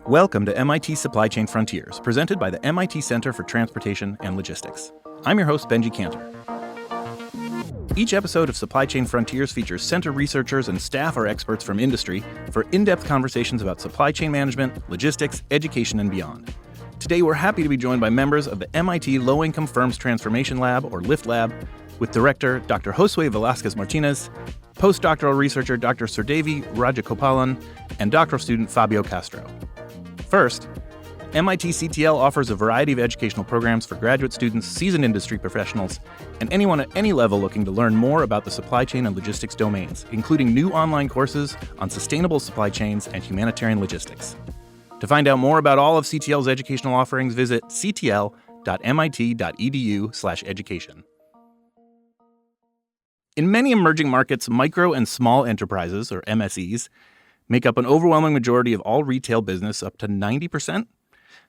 Welcome to MIT Supply Chain Frontiers, presented by the MIT Center for Transportation and Logistics. I'm your host, Benji Cantor. Each episode of Supply Chain Frontiers features center researchers and staff or experts from industry for in-depth conversations about supply chain management, logistics, education, and beyond. Today, we're happy to be joined by members of the MIT Low-Income Firms Transformation Lab, or LIFT Lab, with Director Dr. Josué Velázquez Martínez, Postdoctoral Researcher Dr. Sreedevi, Rajagopalan, and Doctoral Student Fabio Castro. First, MIT CTL offers a variety of educational programs for graduate students, seasoned industry professionals, and anyone at any level looking to learn more about the supply chain and logistics domains, including new online courses on sustainable supply chains and humanitarian logistics. To find out more about all of CTL's educational offerings, visit ctl.mit.edu/education. In many emerging markets, micro and small enterprises, or MSEs, make up an overwhelming majority of all retail business, up to 90%.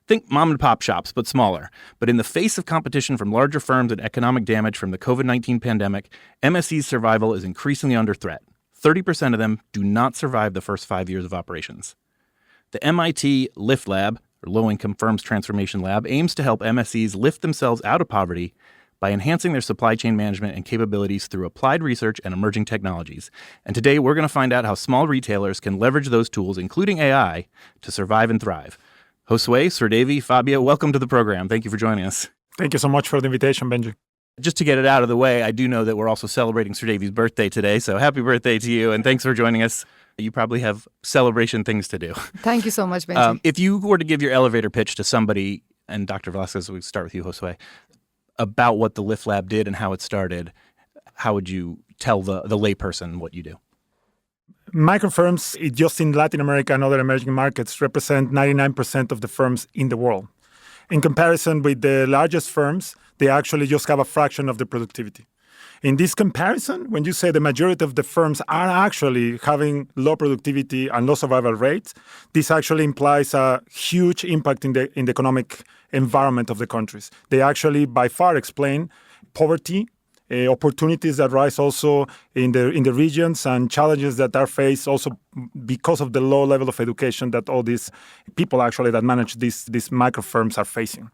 Think mom-and-pop shops, but smaller. But in the face of competition from larger firms and economic damage from the COVID-19 pandemic, MSE's survival is increasingly under threat. 30% of them do not survive the first 5 years of operations. The MIT LIFT Lab, or Low-Income Firms Transformation Lab, aims to help MSEs lift themselves out of poverty by enhancing their supply chain management and capabilities through applied research and emerging technologies. And today, we're going to find out how small retailers can leverage those tools, including AI, to survive and thrive. Josué, Sreedevi, Fabio, welcome to the program. Thank you for joining us. Thank you so much for the invitation, Benji. Just to get it out of the way, I do know that we're also celebrating Sreedevi's birthday today, so happy birthday to you, and thanks for joining us. You probably have celebration things to do. Thank you so much, Benji. If you were to give your elevator pitch to somebody, and Dr. Velázquez, we start with you, Josué, about what the LIFT Lab did and how it started, how would you tell the layperson what you do? Microfirms, just in Latin America and other emerging markets, represent 99% of the firms in the world. In comparison with the largest firms, they actually just have a fraction of the productivity. In this comparison, when you say the majority of the firms are actually having low productivity and low survival rates, this actually implies a huge impact in the economic environment of the countries. They actually by far explain poverty, opportunities that rise also in the regions, and challenges that are faced also because of the low level of education that all these people actually that manage these micro firms are facing.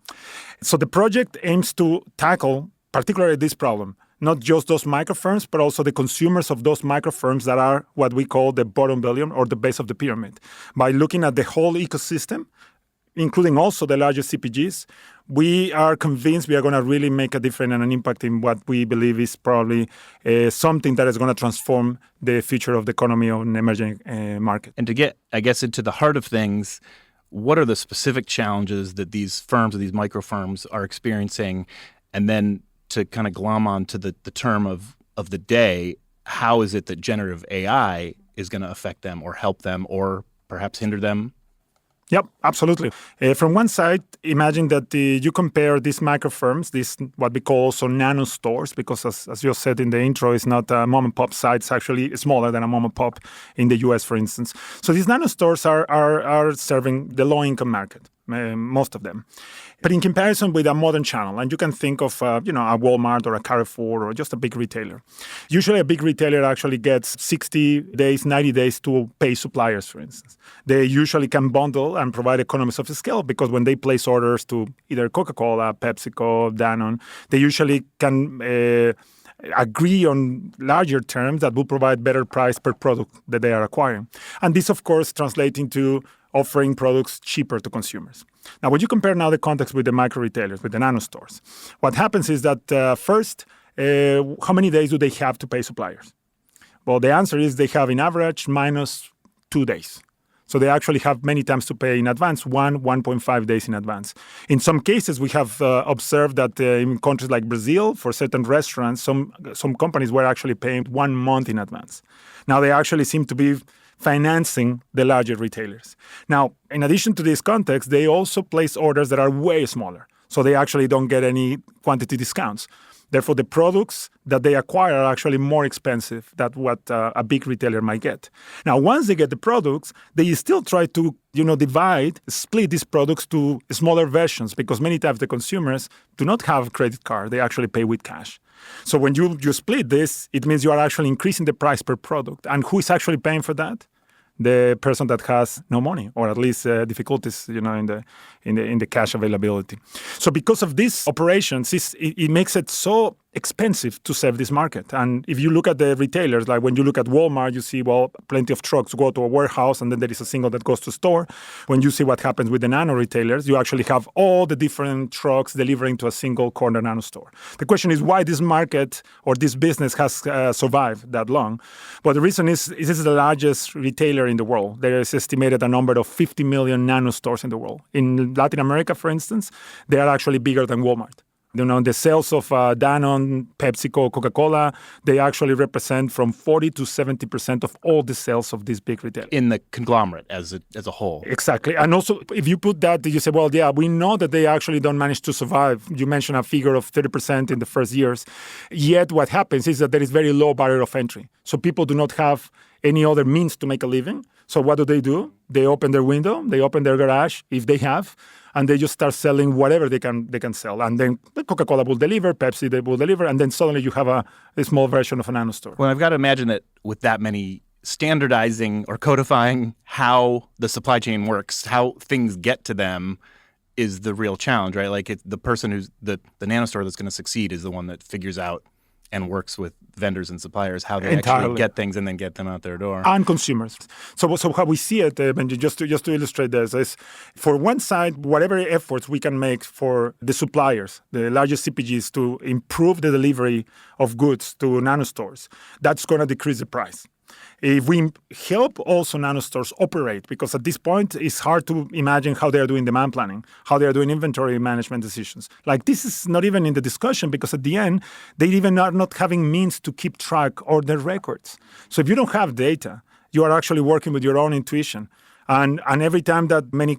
So the project aims to tackle particularly this problem, not just those micro firms, but also the consumers of those micro firms that are what we call the bottom billion or the base of the pyramid. By looking at the whole ecosystem, including also the largest CPGs, we are convinced we are going to really make a difference and an impact in what we believe is probably something that is going to transform the future of the economy of an emerging market. And to get, I guess, into the heart of things, what are the specific challenges that these firms or these micro firms are experiencing? And then to kind of glom on to the term of the day, how is it that generative AI is going to affect them or help them or perhaps hinder them? Yep, absolutely. From one side, imagine that you compare these micro firms, these what we call also nano stores, because as you said in the intro, it's not a mom and pop site, it's actually smaller than a mom and pop in the US, for instance. So these nano stores are serving the low income market, most of them. But in comparison with a modern channel, and you can think of a Walmart or a Carrefour or just a big retailer. Usually a big retailer actually gets 60 days, 90 days to pay suppliers, for instance. They usually can bundle and provide economies of scale because when they place orders to either Coca-Cola, PepsiCo, Danone, they usually can agree on larger terms that will provide better price per product that they are acquiring. And this, of course, translates into offering products cheaper to consumers. Now, when you compare now the context with the micro retailers, with the nano stores, what happens is that first, how many days do they have to pay suppliers? Well, the answer is they have in average minus 2 days. So they actually have many times to pay in advance, 1.5 days in advance. In some cases, we have observed that in countries like Brazil, for certain restaurants, some companies were actually paying 1 month in advance. Now they actually seem to be financing the larger retailers. Now, in addition to this context, they also place orders that are way smaller. So they actually don't get any quantity discounts. Therefore, the products that they acquire are actually more expensive than what a big retailer might get. Now, once they get the products, they still try to, split these products to smaller versions because many times the consumers do not have a credit card. They actually pay with cash. So when you split this, it means you are actually increasing the price per product. And who is actually paying for that? the person that has no money, or at least difficulties, in the cash availability. So because of these operations, it makes it so expensive to serve this market. And if you look at the retailers, like when you look at Walmart, you see, plenty of trucks go to a warehouse and then there is a single that goes to store. When you see what happens with the nano retailers, you actually have all the different trucks delivering to a single corner nano store. The question is why this market or this business has survived that long. Well, the reason is this is the largest retailer in the world. There is estimated a number of 50 million nano stores in the world. In Latin America, for instance, they are actually bigger than Walmart. The sales of Danone, PepsiCo, Coca-Cola, they actually represent from 40 to 70% of all the sales of these big retailers. In the conglomerate as a whole. Exactly. And also, if you put that, you say, we know that they actually don't manage to survive. You mentioned a figure of 30% in the first years. Yet what happens is that there is very low barrier of entry. So people do not have any other means to make a living. So what do? They open their window, they open their garage, if they have, and they just start selling whatever they can sell. And then Coca-Cola will deliver, Pepsi, they will deliver, and then suddenly you have a small version of a nano store. Well, I've got to imagine that with that many standardizing or codifying how the supply chain works, how things get to them is the real challenge, right? Like the person who's the nano store that's going to succeed is the one that figures out and works with vendors and suppliers how they actually get things and then get them out their door. And consumers. So how we see it, Benji, just to illustrate this, is for one side, whatever efforts we can make for the suppliers, the largest CPGs, to improve the delivery of goods to nano stores, that's going to decrease the price. If we help also nano stores operate, because at this point it's hard to imagine how they are doing demand planning, how they are doing inventory management decisions. Like this is not even in the discussion because at the end, they even are not having means to keep track of their records. So if you don't have data, you are actually working with your own intuition. And every time that many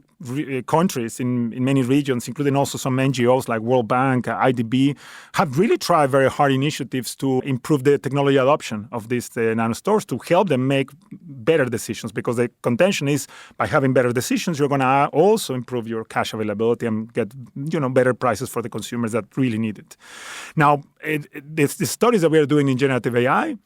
countries in many regions, including also some NGOs like World Bank, IDB, have really tried very hard initiatives to improve the technology adoption of these nano stores to help them make better decisions, because the contention is by having better decisions, you're going to also improve your cash availability and get better prices for the consumers that really need it. Now, the studies that we are doing in generative AI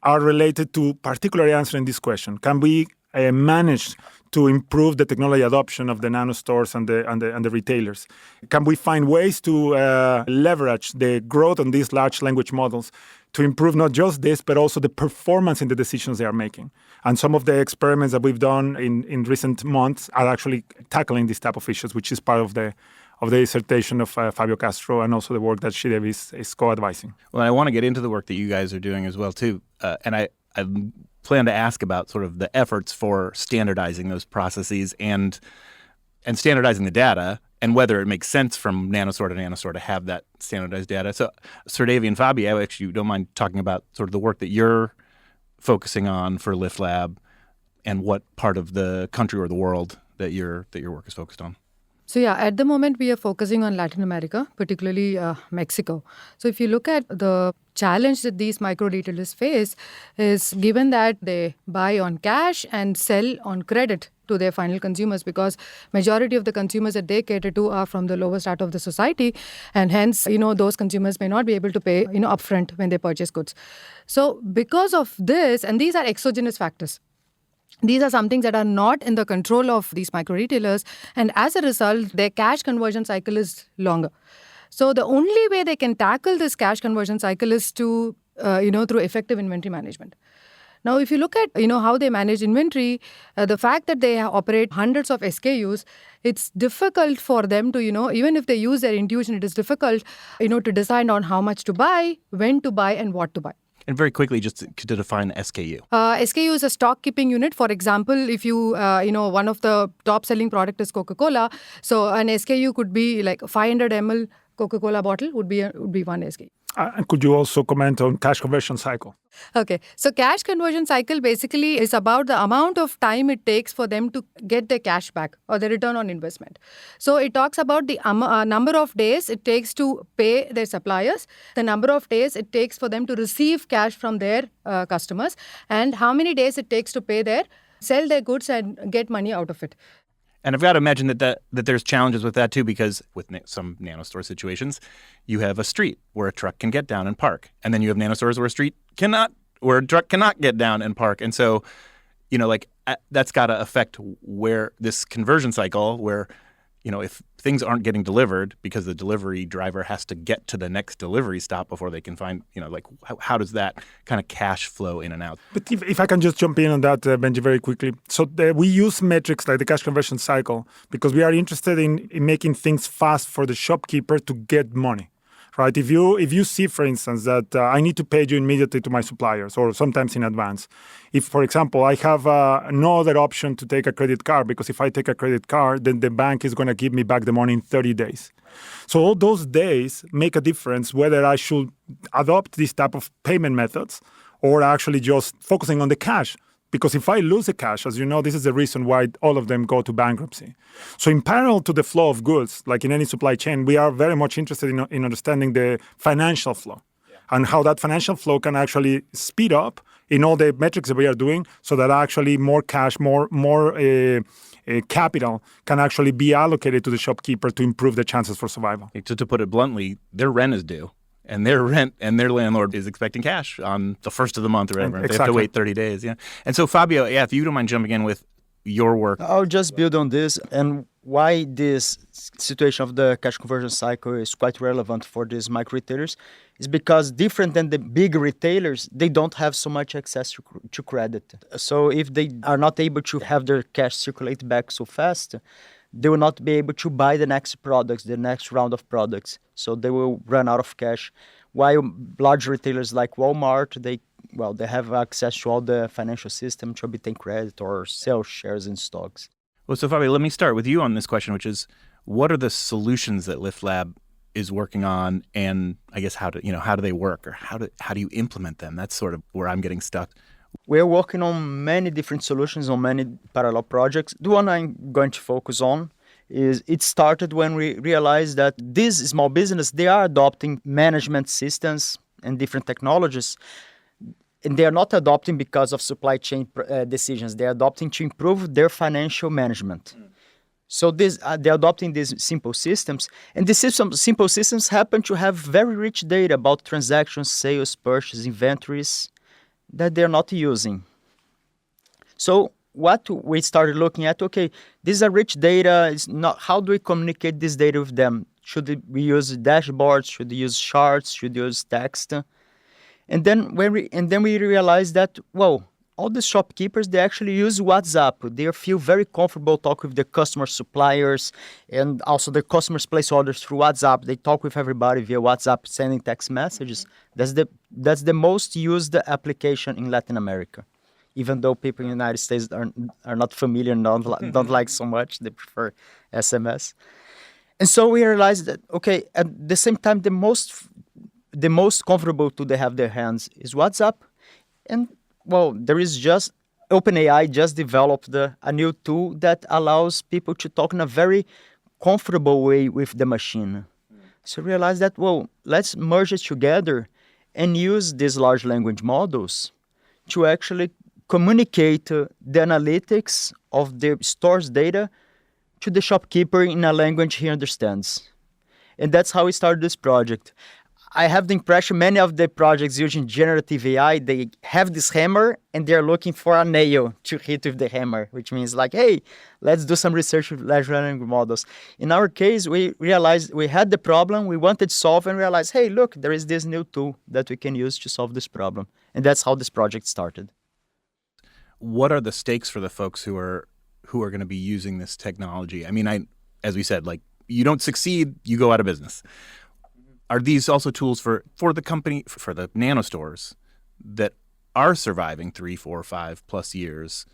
are related to particularly answering this question. Can we manage to improve the technology adoption of the nano stores and the retailers? Can we find ways to leverage the growth on these large language models to improve not just this, but also the performance in the decisions they are making? And some of the experiments that we've done in recent months are actually tackling this type of issues, which is part of the dissertation of Fabio Castro and also the work that Sreedevi is co-advising. Well, I want to get into the work that you guys are doing as well, too. And I plan to ask about sort of the efforts for standardizing those processes and standardizing the data and whether it makes sense from nanostore to nanostore to have that standardized data. So Sreedevi and Fabio, actually, you don't mind talking about sort of the work that you're focusing on for Lift Lab and what part of the country or the world that your work is focused on. So at the moment we are focusing on Latin America, particularly Mexico. So if you look at the challenge that these micro retailers face is given that they buy on cash and sell on credit to their final consumers, because majority of the consumers that they cater to are from the lower strata of the society, and hence those consumers may not be able to pay upfront when they purchase goods. So because of this, and these are exogenous factors, these are some things that are not in the control of these micro retailers, and as a result, their cash conversion cycle is longer. So the only way they can tackle this cash conversion cycle is to, through effective inventory management. Now, if you look at, how they manage inventory, the fact that they operate hundreds of SKUs, it's difficult for them to, even if they use their intuition, it is difficult, to decide on how much to buy, when to buy, and what to buy. And very quickly, just to define the SKU. SKU is a stock keeping unit. For example, if you, one of the top selling product is Coca-Cola. So an SKU could be like 500 ml Coca-Cola bottle would be one SKU. And could you also comment on cash conversion cycle? Okay. So cash conversion cycle basically is about the amount of time it takes for them to get their cash back or the return on investment. So it talks about the number of days it takes to pay their suppliers, the number of days it takes for them to receive cash from their customers, and how many days it takes to sell their goods and get money out of it. And I've got to imagine that there's challenges with that, too, because with some nanostore situations, you have a street where a truck can get down and park. And then you have nanostores where a truck cannot get down and park. And so that's got to affect where this conversion cycle where, if things aren't getting delivered because the delivery driver has to get to the next delivery stop before they can find, how does that kind of cash flow in and out? But if I can just jump in on that, Benji, very quickly. So we use metrics like the cash conversion cycle because we are interested in making things fast for the shopkeeper to get money. Right? If you see, for instance, that I need to pay you immediately to my suppliers or sometimes in advance. If, for example, I have no other option to take a credit card because if I take a credit card, then the bank is going to give me back the money in 30 days. So all those days make a difference whether I should adopt this type of payment methods or actually just focusing on the cash. Because if I lose the cash, as you know, this is the reason why all of them go to bankruptcy. So in parallel to the flow of goods, like in any supply chain, we are very much interested in understanding the financial flow and how that financial flow can actually speed up in all the metrics that we are doing so that actually more cash, more capital can actually be allocated to the shopkeeper to improve the chances for survival. To put it bluntly, their rent is due. And their rent and their landlord is expecting cash on the first of the month or whatever. Exactly. They have to wait 30 days. Yeah. And so, Fabio, if you don't mind jumping in with your work. I'll just build on this and why this situation of the cash conversion cycle is quite relevant for these micro retailers is because different than the big retailers, they don't have so much access to credit. So if they are not able to have their cash circulate back so fast, they will not be able to buy the next products, the next round of products. So they will run out of cash. While large retailers like Walmart, they have access to all the financial system to obtain credit or sell shares in stocks. Well, so Fabio, let me start with you on this question, which is, what are the solutions that LiftLab is working on, and I guess how do they work, or how do you implement them? That's sort of where I'm getting stuck. We're working on many different solutions on many parallel projects. The one I'm going to focus on is it started when we realized that these small businesses, they are adopting management systems and different technologies, and they are not adopting because of supply chain decisions. They are adopting to improve their financial management. So they're adopting these simple systems, and these simple systems happen to have very rich data about transactions, sales, purchase, inventories, that they're not using. So what we started looking at, these are rich data. It's not, how do we communicate this data with them? Should we use dashboards? Should we use charts? Should we use text? And then we realized that, all the shopkeepers, they actually use WhatsApp. They feel very comfortable talking with their customers, suppliers, and also the customers place orders through WhatsApp. They talk with everybody via WhatsApp, sending text messages. That's the most used application in Latin America, even though people in the United States are not familiar and don't like so much. They prefer SMS. And so we realized that, at the same time, the most comfortable tool they have their hands is WhatsApp. And there is just OpenAI just developed a new tool that allows people to talk in a very comfortable way with the machine. So realize that, let's merge it together and use these large language models to actually communicate the analytics of the store's data to the shopkeeper in a language he understands. And that's how we started this project. I have the impression many of the projects using generative AI, they have this hammer and they're looking for a nail to hit with the hammer, which means hey, let's do some research with large language models. In our case, we realized we had the problem, we wanted to solve and realized, hey, look, there is this new tool that we can use to solve this problem. And that's how this project started. What are the stakes for the folks who are going to be using this technology? I mean, as we said, you don't succeed, you go out of business. Are these also tools for the company, for the nano stores that are surviving 3, 4, 5+ years?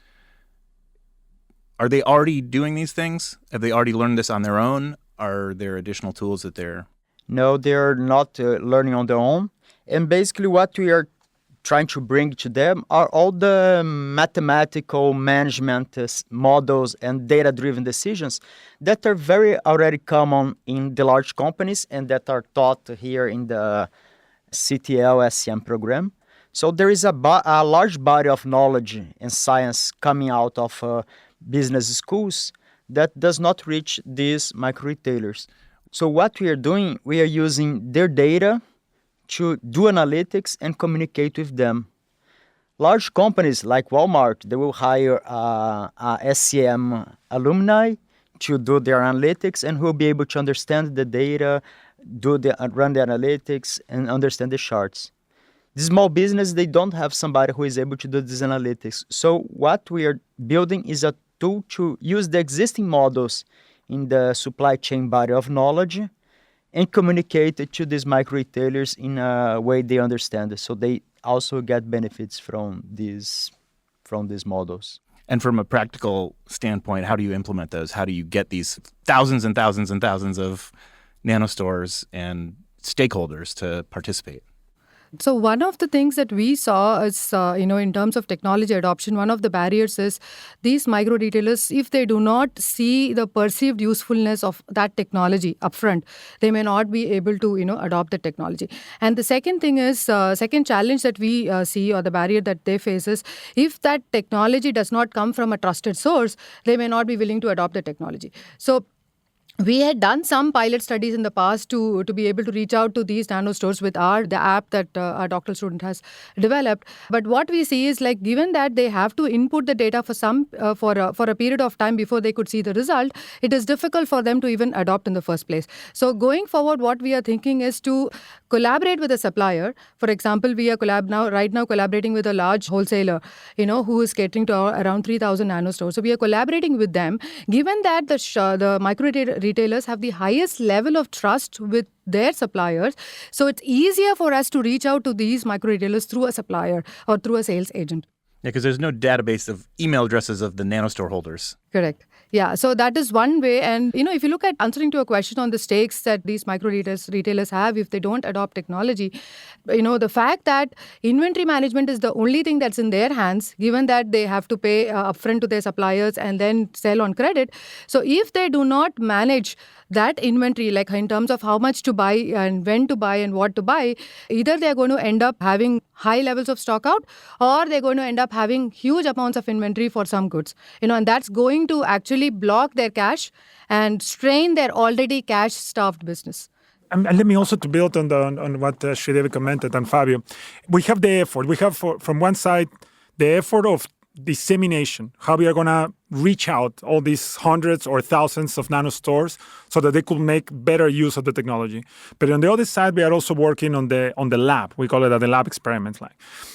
Are they already doing these things? Have they already learned this on their own? Are there additional tools that they're... No, they're not learning on their own. And basically what we are trying to bring to them are all the mathematical management models and data-driven decisions that are very already common in the large companies and that are taught here in the CTL SCM program. So there is a large body of knowledge and science coming out of business schools that does not reach these micro retailers. So what we are doing, we are using their data to do analytics and communicate with them. Large companies like Walmart, they will hire a SCM alumni to do their analytics and who will be able to understand the data, run the analytics, and understand the charts. The small business, they don't have somebody who is able to do this analytics. So what we are building is a tool to use the existing models in the supply chain body of knowledge and communicate it to these micro retailers in a way they understand it. So they also get benefits from these models. And from a practical standpoint, how do you implement those? How do you get these thousands and thousands and thousands of nanostores and stakeholders to participate? So one of the things that we saw is, in terms of technology adoption, one of the barriers is these micro retailers, if they do not see the perceived usefulness of that technology upfront, they may not be able to, adopt the technology. And the second thing is, second challenge that we see, or the barrier that they face, is if that technology does not come from a trusted source, they may not be willing to adopt the technology. So we had done some pilot studies in the past to be able to reach out to these nano stores with the app that our doctoral student has developed. But what we see is, like, given that they have to input the data for a period of time before they could see the result, it is difficult for them to even adopt in the first place. So going forward, what we are thinking is to collaborate with a supplier. For example, we are right now collaborating with a large wholesaler, who is catering to around 3,000 nano stores. So we are collaborating with them. Given that the micro retailers have the highest level of trust with their suppliers, so it's easier for us to reach out to these micro retailers through a supplier or through a sales agent. Yeah, because there's no database of email addresses of the nanostore holders. Correct. Yeah, so that is one way. And, if you look at answering to a question on the stakes that these micro retailers have if they don't adopt technology, the fact that inventory management is the only thing that's in their hands, given that they have to pay upfront to their suppliers and then sell on credit. So if they do not manage that inventory, like in terms of how much to buy and when to buy and what to buy, either they're going to end up having high levels of stock out, or they're going to end up having huge amounts of inventory for some goods. And that's going to actually block their cash and strain their already cash-starved business. And let me also to build on what Sreedevi commented and Fabio. We have the effort. We have, from one side, the effort of dissemination, how we are going to reach out all these hundreds or thousands of nano stores so that they could make better use of the technology. But on the other side, we are also working on the lab. We call it the lab experiment.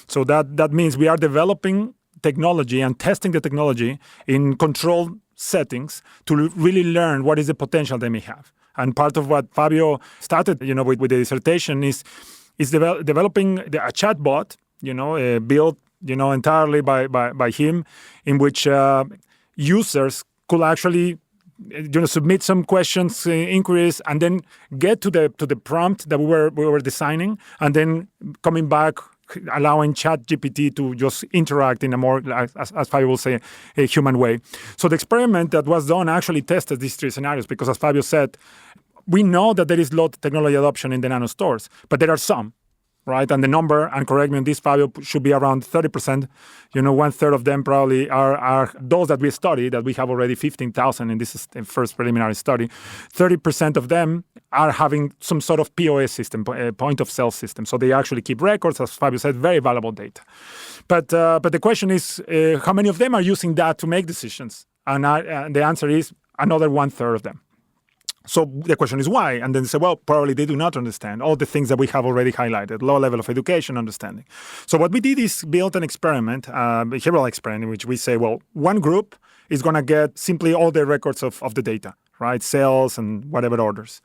So that means we are developing technology and testing the technology in controlled settings to really learn what is the potential they may have. And part of what Fabio started, with the dissertation is developing a chatbot, built, entirely by him, in which users could actually, submit some questions, inquiries, and then get to the prompt that we were designing, and then coming back, allowing ChatGPT to just interact in a more, as Fabio will say, a human way. So the experiment that was done actually tested these three scenarios because, as Fabio said, we know that there is low technology adoption in the nano stores, but there are some, right? And the number, and correct me on this, Fabio, should be around 30%. 1/3 of them probably are those that we study, that we have already 15,000 in this first preliminary study. 30% of them are having some sort of POS system, point of sale system. So they actually keep records, as Fabio said, very valuable data. But the question is, how many of them are using that to make decisions? And the answer is another 1/3 of them. So the question is why? And then they say, well, probably they do not understand all the things that we have already highlighted, low level of education, understanding. So what we did is build an experiment, a behavioral experiment, in which we say, well, one group is going to get simply all the records of the data, right? Sales and whatever orders.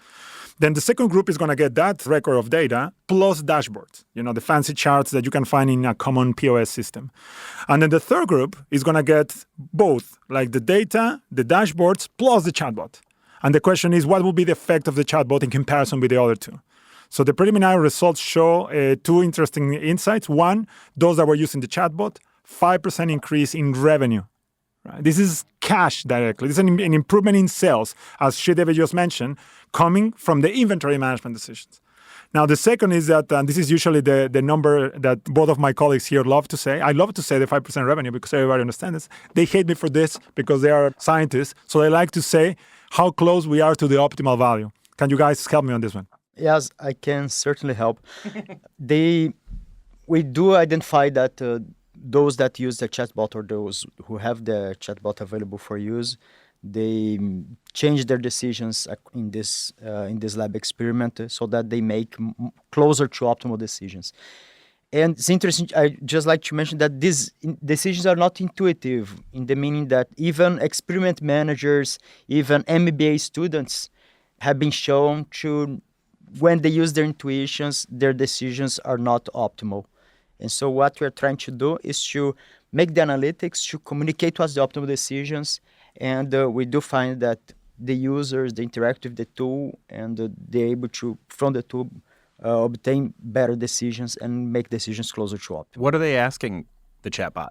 Then the second group is going to get that record of data plus dashboards, the fancy charts that you can find in a common POS system. And then the third group is going to get both, like the data, the dashboards, plus the chatbot. And the question is, what will be the effect of the chatbot in comparison with the other two? So the preliminary results show two interesting insights. One, those that were using the chatbot, 5% increase in revenue. Right? This is cash directly. This is an improvement in sales, as Sreedevi just mentioned, coming from the inventory management decisions. Now, the second is that, and this is usually the number that both of my colleagues here love to say. I love to say the 5% revenue because everybody understands this. They hate me for this because they are scientists. So they like to say how close we are to the optimal value. Can you guys help me on this one? Yes, I can certainly help. We do identify that those that use the chatbot or those who have the chatbot available for use, they change their decisions in this lab experiment so that they make closer to optimal decisions. And it's interesting, I just like to mention that these decisions are not intuitive, in the meaning that even experiment managers, even MBA students have been shown to, when they use their intuitions, their decisions are not optimal. And so what we're trying to do is to make the analytics to communicate to us the optimal decisions. And we do find that the users, they interact with the tool, and they're able to, from the tool, obtain better decisions and make decisions closer to optimal. What are they asking the chatbot?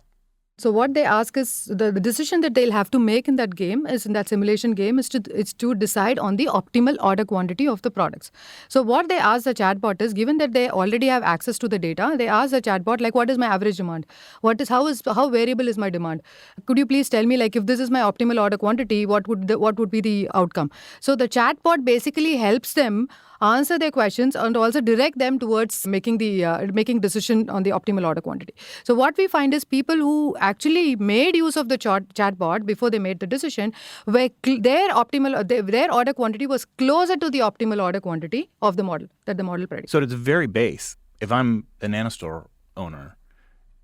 So what they ask is the decision that they'll have to make in that game, is in that simulation game, is to decide on the optimal order quantity of the products. So what they ask the chatbot is, given that they already have access to the data, they ask the chatbot, like, what is my average demand? How variable is my demand? Could you please tell me, like, if this is my optimal order quantity, what would be the outcome? So the chatbot basically helps them answer their questions and also direct them towards making decision on the optimal order quantity. So what we find is people who actually made use of the chatbot before they made the decision, where their order quantity was closer to the optimal order quantity of the model that the model predicts. So it's very base. If I'm the nanostore owner,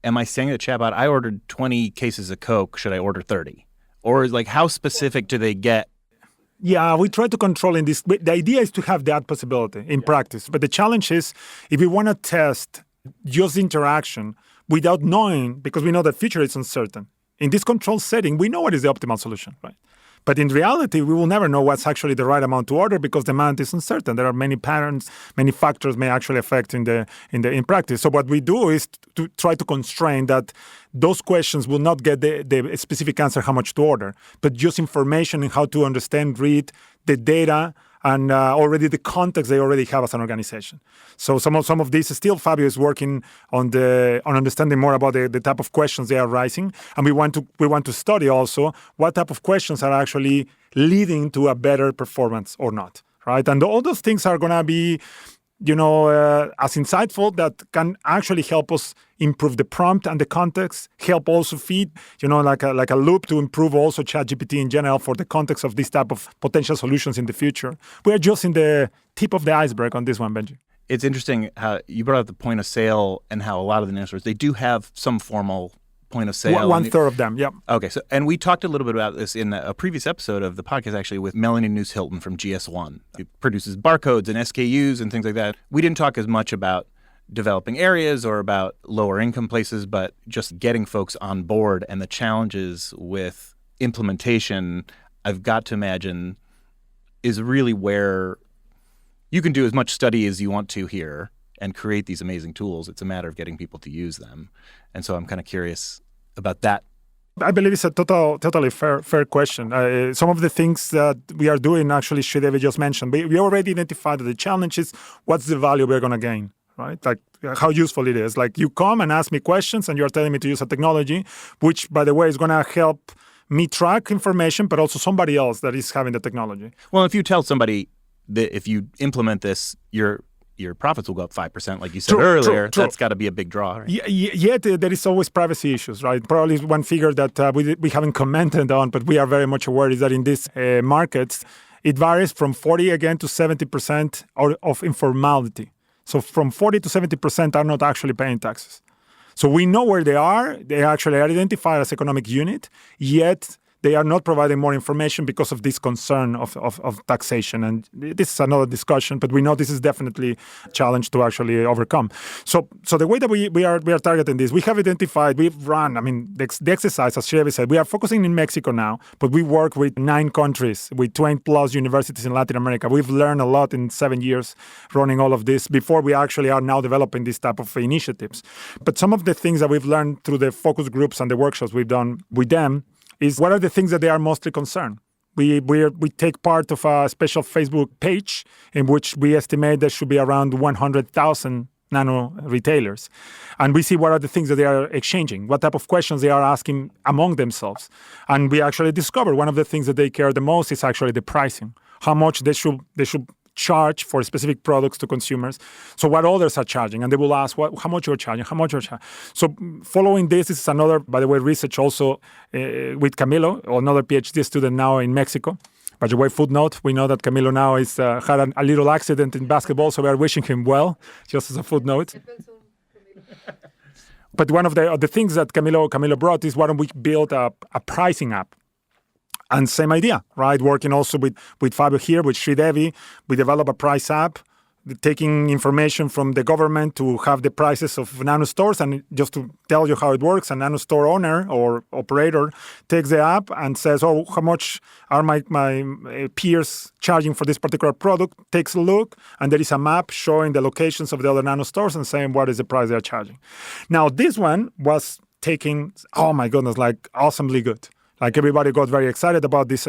am I saying to the chatbot, I ordered 20 cases of Coke, should I order 30? Or like, how specific do they get? Yeah, we try to control in this. The idea is to have that possibility in practice. But the challenge is, if we want to test just interaction without knowing, because we know that future is uncertain. In this control setting, we know what is the optimal solution, right? But in reality, we will never know what's actually the right amount to order because demand is uncertain. There are many patterns, many factors may actually affect in practice. So what we do is to try to constrain that those questions will not get the specific answer how much to order, but just information in how to understand, read the data, and already the context they already have as an organization. So some of these still Fabio is working on understanding more about the type of questions they are raising, and we want to study also what type of questions are actually leading to a better performance or not, right? And all those things are going to be, as insightful that can actually help us improve the prompt and the context, help also feed, like a loop to improve also ChatGPT in general for the context of this type of potential solutions in the future. We're just in the tip of the iceberg on this one, Benji. It's interesting how you brought up the point of sale and how a lot of the nanostores, they do have some formal point of sale. One third of them, yeah. Okay, so and we talked a little bit about this in a previous episode of the podcast, actually, with Melanie News-Hilton from GS1. It produces barcodes and SKUs and things like that. We didn't talk as much about developing areas or about lower income places, but just getting folks on board and the challenges with implementation, I've got to imagine, is really where you can do as much study as you want to here and create these amazing tools. It's a matter of getting people to use them. And so I'm kind of curious about that. I believe it's a totally fair question. Some of the things that we are doing, actually, Sreedevi just mentioned, we already identified that the challenge is what's the value we're going to gain, right? Like how useful it is. Like you come and ask me questions and you're telling me to use a technology, which, by the way, is going to help me track information, but also somebody else that is having the technology. Well, if you tell somebody that if you implement this, your profits will go up 5%, like you said earlier. True. That's got to be a big draw, right? Yet there is always privacy issues, right? Probably one figure that we haven't commented on, but we are very much aware is that in these markets, it varies from 40 again to 70% of informality. So from 40 to 70% are not actually paying taxes. So we know where they are. They actually are identified as economic unit, yet they are not providing more information because of this concern of taxation. And this is another discussion, but we know this is definitely a challenge to actually overcome. So the way that we are targeting this, we have identified, we've run, the exercise, as Sreedevi said, we are focusing in Mexico now, but we work with 9 countries, with 20 plus universities in Latin America. We've learned a lot in 7 years running all of this before we actually are now developing this type of initiatives. But some of the things that we've learned through the focus groups and the workshops we've done with them is what are the things that they are mostly concerned. We take part of a special Facebook page in which we estimate there should be around 100,000 nano retailers. And we see what are the things that they are exchanging, what type of questions they are asking among themselves. And we actually discover one of the things that they care the most is actually the pricing, how much they should charge for specific products to consumers. So what others are charging, and they will ask, how much you're charging, how much you're charging. So following this is another, by the way, research also with Camilo, another PhD student now in Mexico. By the way, footnote, we know that Camilo now is had a little accident in basketball, so we are wishing him well, just as a footnote. But one of the things that Camilo brought is, why don't we build a pricing app? And same idea, right? Working also with Fabio here, with Sreedevi, we develop a price app, taking information from the government to have the prices of nanostores. And just to tell you how it works, a nanostore owner or operator takes the app and says, oh, how much are my peers charging for this particular product? Takes a look, and there is a map showing the locations of the other nanostores and saying what is the price they're charging. Now, this one was taking, oh my goodness, like awesomely good. Like everybody got very excited about this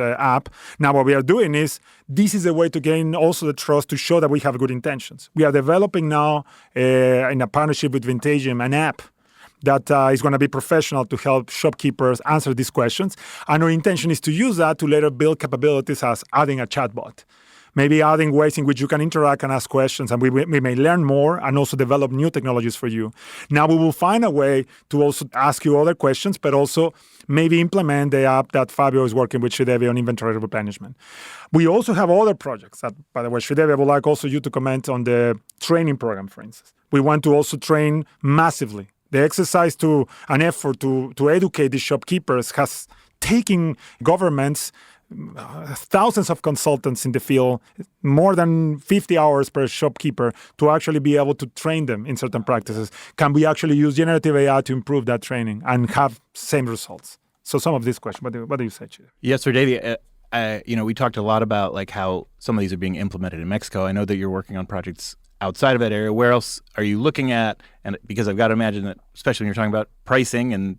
app. Now what we are doing is, this is a way to gain also the trust to show that we have good intentions. We are developing now in a partnership with Vintagium an app that is going to be professional to help shopkeepers answer these questions. And our intention is to use that to later build capabilities as adding a chatbot. Maybe adding ways in which you can interact and ask questions, and we may learn more and also develop new technologies for you. Now we will find a way to also ask you other questions, but also maybe implement the app that Fabio is working with Sreedevi on inventory replenishment. We also have other projects that, by the way, Sreedevi, I would like also you to comment on the training program, for instance. We want to also train massively. The exercise to an effort to educate the shopkeepers has taken governments thousands of consultants in the field, more than 50 hours per shopkeeper to actually be able to train them in certain practices. Can we actually use generative AI to improve that training and have same results? So some of these questions, what do you say, Chidi? Yes, Sreedevi, we talked a lot about like how some of these are being implemented in Mexico. I know that you're working on projects outside of that area. Where else are you looking at? And because I've got to imagine that, especially when you're talking about pricing, and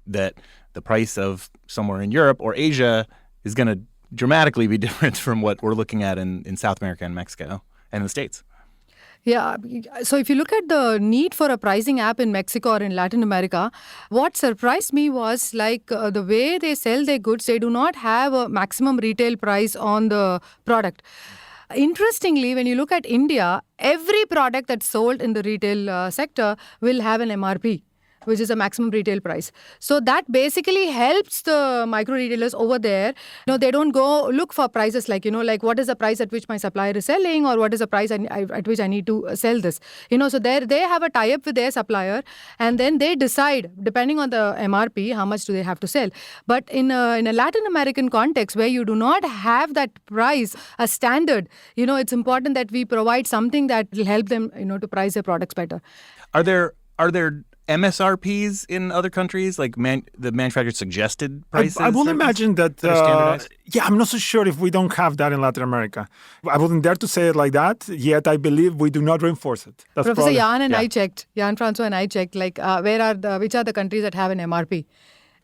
that the price of somewhere in Europe or Asia is going to dramatically be different from what we're looking at in South America and Mexico and the States. Yeah. So if you look at the need for a pricing app in Mexico or in Latin America, what surprised me was the way they sell their goods, they do not have a maximum retail price on the product. Interestingly, when you look at India, every product that's sold in the retail sector will have an MRP, which is a maximum retail price. So that basically helps the micro retailers over there. They don't go look for prices like what is the price at which my supplier is selling, or what is the price at which I need to sell this. So there they have a tie-up with their supplier, and then they decide, depending on the MRP, how much do they have to sell. But in a Latin American context where you do not have that price, a standard, it's important that we provide something that will help them, to price their products better. Are there MSRPs in other countries, like the manufacturer suggested prices? I would imagine that, standardized? I'm not so sure if we don't have that in Latin America. I wouldn't dare to say it like that, yet I believe we do not reinforce it. That's Professor probably, Jan Francois and I checked, which are the countries that have an MRP.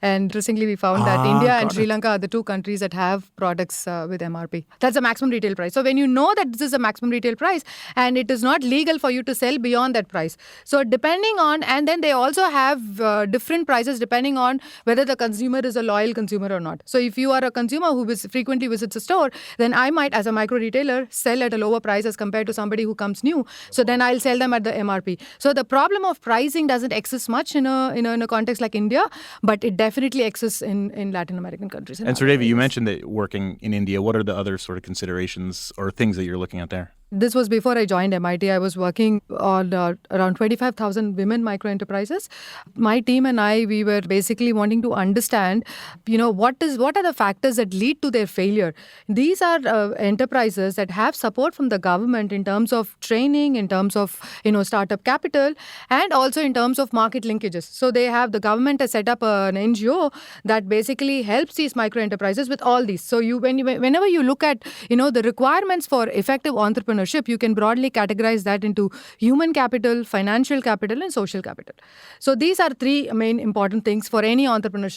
And interestingly, we found that India and Sri Lanka are the two countries that have products with MRP. That's the maximum retail price. So when you know that this is a maximum retail price and it is not legal for you to sell beyond that price. So depending on, and then they also have different prices depending on whether the consumer is a loyal consumer or not. So if you are a consumer who frequently visits a store, then I might, as a micro retailer, sell at a lower price as compared to somebody who comes new. So then I'll sell them at the MRP. So the problem of pricing doesn't exist much in a context like India, but it definitely exists in Latin American countries. And Sreedevi, you mentioned that working in India. What are the other sort of considerations or things that you're looking at there? This was before I joined MIT. I was working on around 25,000 women micro enterprises. My team and I, we were basically wanting to understand, what are the factors that lead to their failure. These are enterprises that have support from the government in terms of training, in terms of startup capital, and also in terms of market linkages. So the government has set up an NGO that basically helps these micro enterprises with all these. So whenever you look at the requirements for effective entrepreneurship, you can broadly categorize that into human capital, financial capital, and social capital. So these are three main important things for any entrepreneur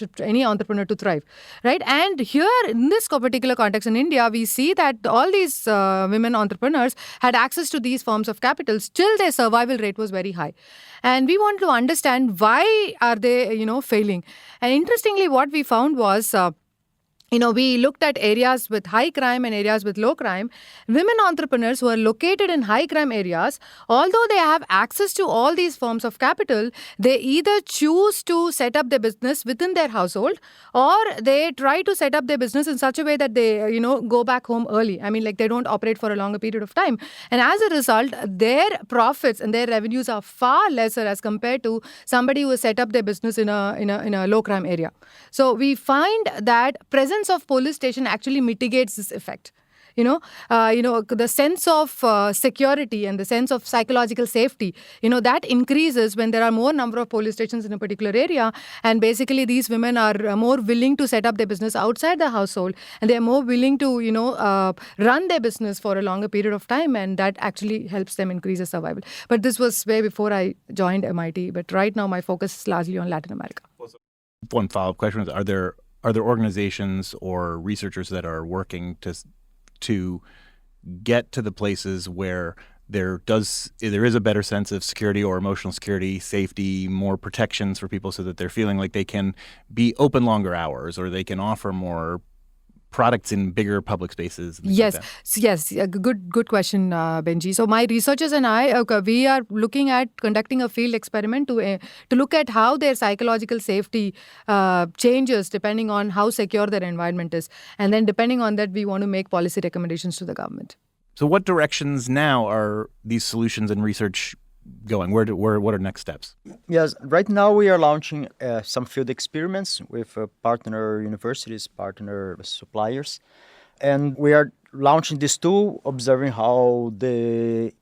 to thrive, right? And here in this particular context in India, we see that all these women entrepreneurs had access to these forms of capital. Still, their survival rate was very high. And we want to understand why are they, failing. And interestingly, what we found was we looked at areas with high crime and areas with low crime. Women entrepreneurs who are located in high crime areas, although they have access to all these forms of capital, they either choose to set up their business within their household, or they try to set up their business in such a way that they, go back home early. I mean, like, they don't operate for a longer period of time. And as a result, their profits and their revenues are far lesser as compared to somebody who has set up their business in a low crime area. So we find that presence of police station actually mitigates this effect. The sense of security and the sense of psychological safety, that increases when there are more number of police stations in a particular area. And basically, these women are more willing to set up their business outside the household, and they are more willing to, run their business for a longer period of time, and that actually helps them increase their survival. But this was way before I joined MIT. But right now, my focus is largely on Latin America. One follow-up question is, are there organizations or researchers that are working to get to the places where there is a better sense of security or emotional security, safety, more protections for people so that they're feeling like they can be open longer hours or they can offer more products in bigger public spaces? Yes. Good question, Benji. So my researchers and I, we are looking at conducting a field experiment to look at how their psychological safety changes depending on how secure their environment is. And then depending on that, we want to make policy recommendations to the government. So what directions now are these solutions and research going? What are next steps? Yes, right now we are launching some field experiments with partner universities, partner suppliers, and we are launching this tool, observing how the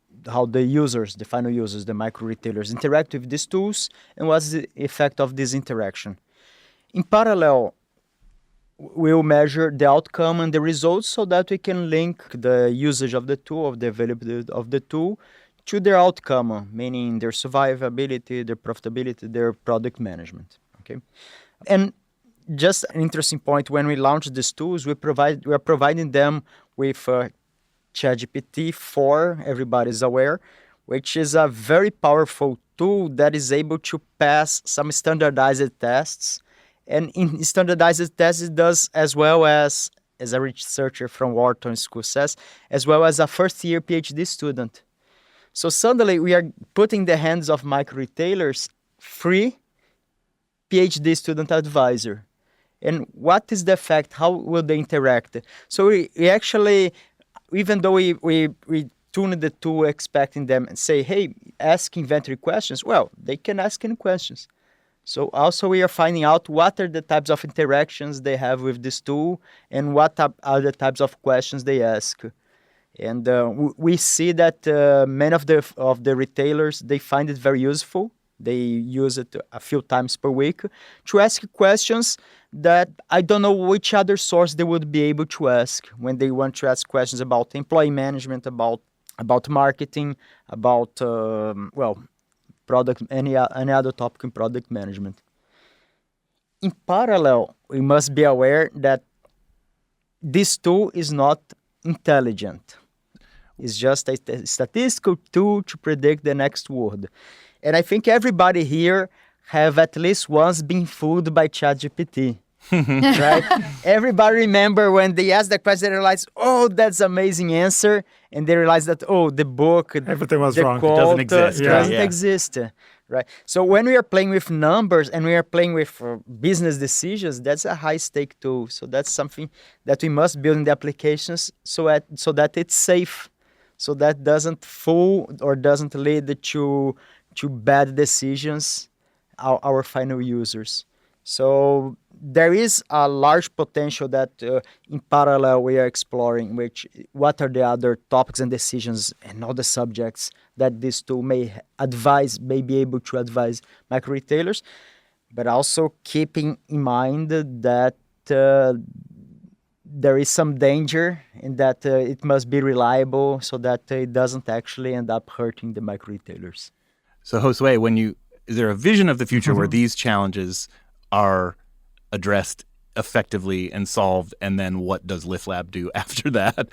users, the final users, the micro retailers interact with these tools, and what's the effect of this interaction. In parallel, we'll measure the outcome and the results so that we can link the usage of the tool, of the availability of the tool, to their outcome, meaning their survivability, their profitability, their product management. Okay, and just an interesting point: when we launch these tools, we are providing them with ChatGPT 4. Everybody's aware, which is a very powerful tool that is able to pass some standardized tests. And in standardized tests, it does as well as a researcher from Wharton School says, as well as a first-year PhD student. So suddenly we are putting in the hands of micro retailers free PhD student advisor. And what is the effect? How will they interact? So we actually, even though we tune the tool expecting them and say, hey, ask inventory questions, well, they can ask any questions. So also we are finding out what are the types of interactions they have with this tool and what are the types of questions they ask. And we see that many of the retailers, they find it very useful. They use it a few times per week to ask questions that I don't know which other source they would be able to ask when they want to ask questions about employee management, about marketing, about product, any other topic in product management. In parallel, we must be aware that this tool is not intelligent. It's just a statistical tool to predict the next word. And I think everybody here have at least once been fooled by ChatGPT, right? Everybody remember when they asked the question, they realize, oh, that's an amazing answer. And they realize that, oh, the book, everything was the wrong. Quote, it doesn't exist. Doesn't exist. Right. So when we are playing with numbers and we are playing with business decisions, that's a high stake tool. So that's something that we must build in the applications so that it's safe, so that doesn't fool or doesn't lead to bad decisions our final users. So there is a large potential that in parallel we are exploring, what are the other topics and decisions and all the subjects that this tool may be able to advise micro retailers, but also keeping in mind that there is some danger in that it must be reliable so that it doesn't actually end up hurting the micro retailers. So Josué, is there a vision of the future where these challenges are addressed effectively and solved, and then what does LiftLab do after that?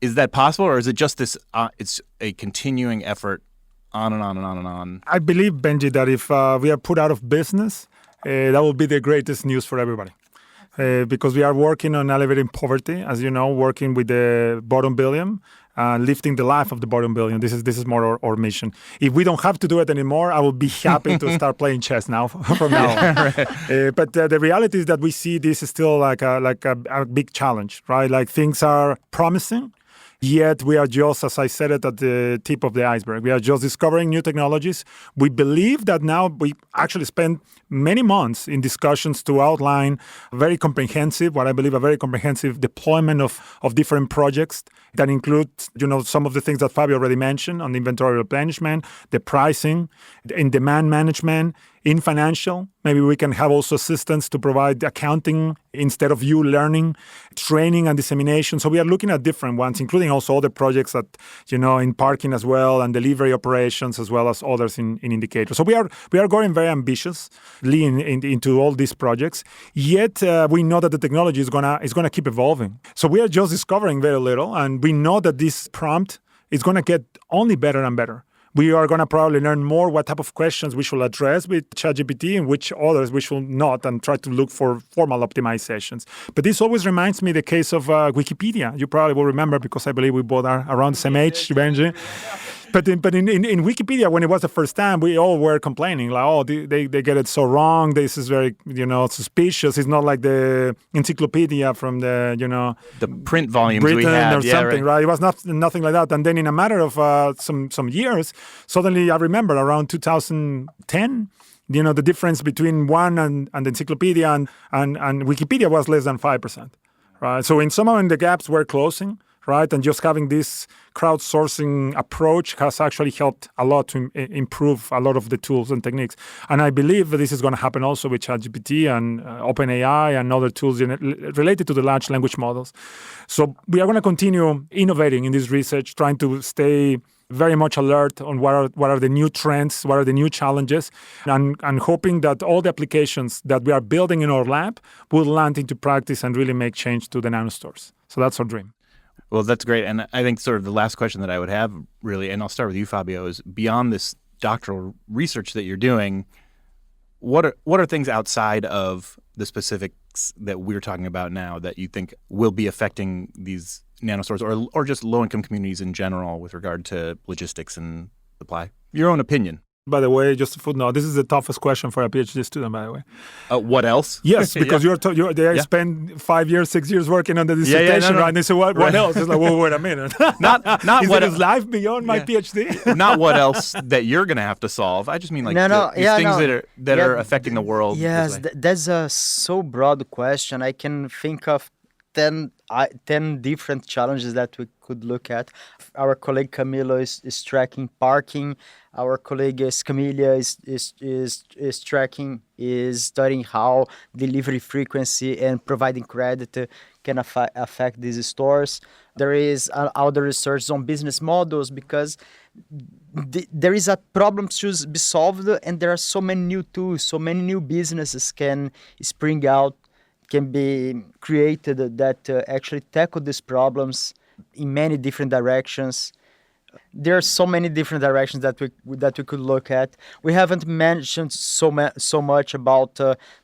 Is that possible, or is it just this, it's a continuing effort on and on and on and on? I believe, Benji, that if we are put out of business, that will be the greatest news for everybody. because we are working on elevating poverty, as you know, working with the bottom billion, lifting the life of the bottom billion. This is more our mission. If we don't have to do it anymore, I will be happy to start playing chess now from now on. But the reality is that we see this is still like a big challenge, right? Like things are promising. Yet we are just, as I said it, at the tip of the iceberg. We are just discovering new technologies. We believe that now we actually spend many months in discussions to outline very comprehensive, what I believe a very comprehensive deployment of different projects that include, some of the things that Fabio already mentioned on the inventory replenishment, the pricing, in demand management, in financial. Maybe we can have also assistance to provide accounting instead of you learning, training and dissemination. So we are looking at different ones, including also other projects that, in parking as well and delivery operations as well as others in indicators. So we are going very ambitiously into all these projects. Yet we know that the technology is gonna keep evolving. So we are just discovering very little, and we know that this prompt is gonna get only better and better. We are going to probably learn more what type of questions we should address with ChatGPT and which others we should not, and try to look for formal optimizations. But this always reminds me the case of Wikipedia. You probably will remember because I believe we both are around the same age, Benji. But in Wikipedia, when it was the first time, we all were complaining, like, they get it so wrong. This is very, suspicious. It's not like the encyclopedia from the print volumes Britain we had. or something, right? It was nothing like that. And then in a matter of some years, suddenly I remember around 2010, the difference between one and the encyclopedia and Wikipedia was less than 5%, right? So somehow the gaps were closing. Right, and just having this crowdsourcing approach has actually helped a lot to improve a lot of the tools and techniques. And I believe this is going to happen also with ChatGPT and OpenAI and other tools related to the large language models. So we are going to continue innovating in this research, trying to stay very much alert on what are the new trends, what are the new challenges, and hoping that all the applications that we are building in our lab will land into practice and really make change to the nanostores. So that's our dream. Well, that's great. And I think sort of the last question that I would have, really, and I'll start with you, Fabio, is beyond this doctoral research that you're doing, what are things outside of the specifics that we're talking about now that you think will be affecting these nanostores or just low-income communities in general with regard to logistics and supply? Your own opinion. By the way, just a footnote, this is the toughest question for a PhD student, by the way. What else? Yes, because they spend 5 years, 6 years working on the dissertation, right? And they say, what else? It's like, wait a minute. Not is what there life beyond my PhD? Not what else that you're going to have to solve. I just mean these things that are affecting the world. Yes, that's a so broad question. I can think of 10 different challenges that we could look at. Our colleague Camilo is tracking parking. Our colleague Camilla is studying how delivery frequency and providing credit can affect these stores. There is other research on business models because there is a problem to be solved, and there are so many new tools, so many new businesses can spring out, can be created that actually tackle these problems in many different directions. There are so many different directions that we could look at. We haven't mentioned so much about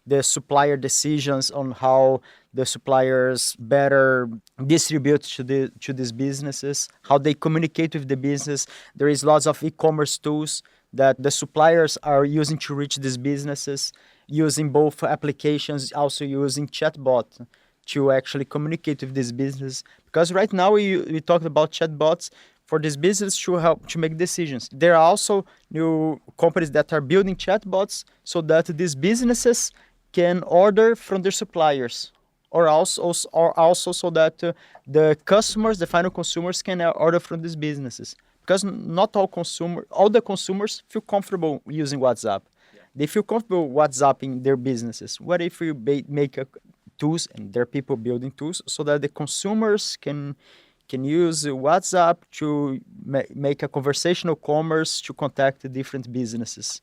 the supplier decisions on how the suppliers better distribute to these businesses, how they communicate with the business. There is lots of e-commerce tools that the suppliers are using to reach these businesses, using both applications, also using chatbot to actually communicate with this business. Because right now we talked about chatbots for this business to help to make decisions. There are also new companies that are building chatbots so that these businesses can order from their suppliers, or also so that the customers, the final consumers, can order from these businesses. Because not all the consumers feel comfortable using WhatsApp. Yeah. They feel comfortable WhatsApping their businesses. What if we make tools, and there are people building tools, so that the consumers can use WhatsApp to make a conversational commerce to contact different businesses?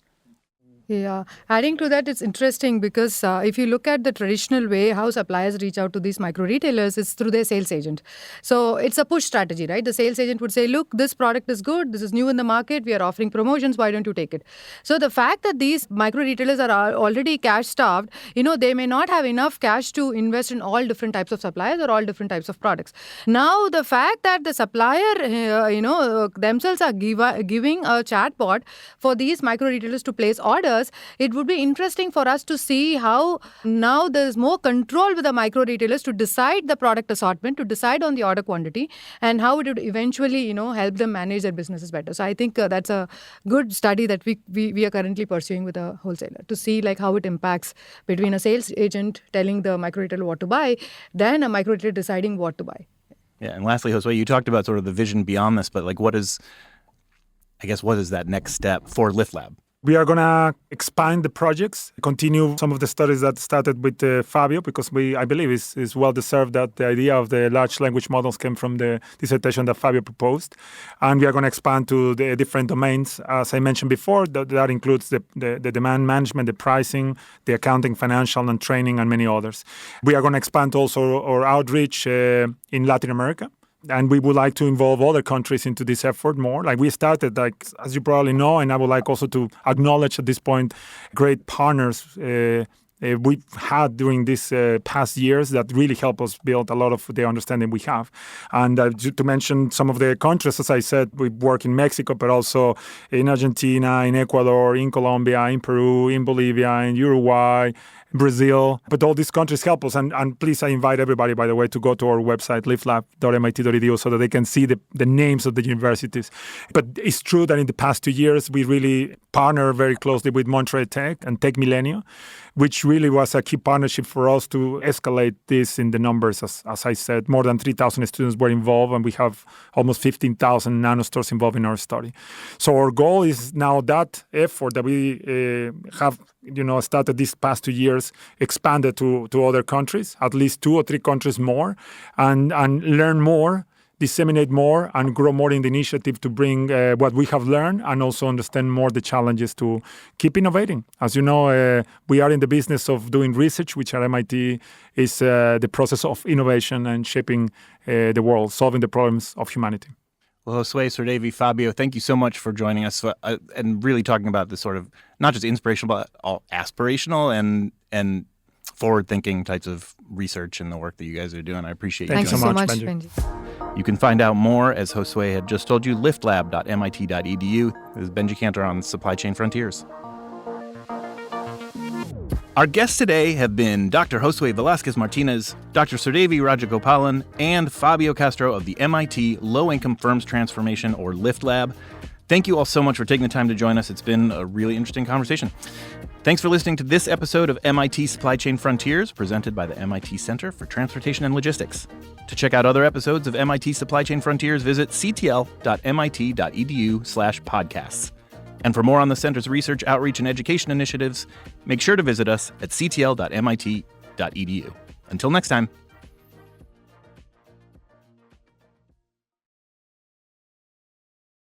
Yeah. Adding to that, it's interesting because if you look at the traditional way how suppliers reach out to these micro retailers, it's through their sales agent. So it's a push strategy, right? The sales agent would say, look, this product is good. This is new in the market. We are offering promotions. Why don't you take it? So the fact that these micro retailers are already cash starved, they may not have enough cash to invest in all different types of suppliers or all different types of products. Now, the fact that the supplier, themselves are giving a chatbot for these micro retailers to place orders, it would be interesting for us to see how now there's more control with the micro retailers to decide the product assortment, to decide on the order quantity, and how it would eventually, help them manage their businesses better. So I think that's a good study that we are currently pursuing with a wholesaler to see like how it impacts between a sales agent telling the micro retailer what to buy, then a micro retailer deciding what to buy. Yeah, and lastly, Josué, you talked about sort of the vision beyond this, but like what is that next step for LiftLab? We are going to expand the projects, continue some of the studies that started with Fabio, because I believe is well deserved that the idea of the large language models came from the dissertation that Fabio proposed. And we are going to expand to the different domains. As I mentioned before, that includes the demand management, the pricing, the accounting, financial, and training, and many others. We are going to expand also our outreach in Latin America. And we would like to involve other countries into this effort more. Like we started, as you probably know, and I would like also to acknowledge at this point, great partners we've had during these past years that really help us build a lot of the understanding we have. And to mention some of the countries, as I said, we work in Mexico, but also in Argentina, in Ecuador, in Colombia, in Peru, in Bolivia, in Uruguay, Brazil, but all these countries help us. And please, I invite everybody, by the way, to go to our website, liftlab.mit.edu, so that they can see the names of the universities. But it's true that in the past 2 years, we really partner very closely with Monterrey Tech and Tech Milenio, which really was a key partnership for us to escalate this in the numbers. As I said, more than 3,000 students were involved, and we have almost 15,000 nanostores involved in our study. So our goal is now that effort that we have started these past 2 years, expanded to other countries, at least 2 or 3 countries more, and learn more, disseminate more, and grow more in the initiative to bring what we have learned and also understand more the challenges to keep innovating. As you know, we are in the business of doing research, which at MIT is the process of innovation and shaping the world, solving the problems of humanity. Well, Josué, Sreedevi, Fabio, thank you so much for joining us and really talking about this sort of not just inspirational, but all aspirational and forward-thinking types of research and the work that you guys are doing. I appreciate you. Thank you so much, Benji. You can find out more, as Josué had just told you, liftlab.mit.edu. This is Benji Cantor on Supply Chain Frontiers. Our guests today have been Dr. Josué Velázquez Martínez, Dr. Sreedevi Rajagopalan, and Fabio Castro of the MIT Low-Income Firms Transformation, or LiftLab. Thank you all so much for taking the time to join us. It's been a really interesting conversation. Thanks for listening to this episode of MIT Supply Chain Frontiers, presented by the MIT Center for Transportation and Logistics. To check out other episodes of MIT Supply Chain Frontiers, visit ctl.mit.edu/podcasts. And for more on the center's research, outreach, and education initiatives, make sure to visit us at ctl.mit.edu. Until next time.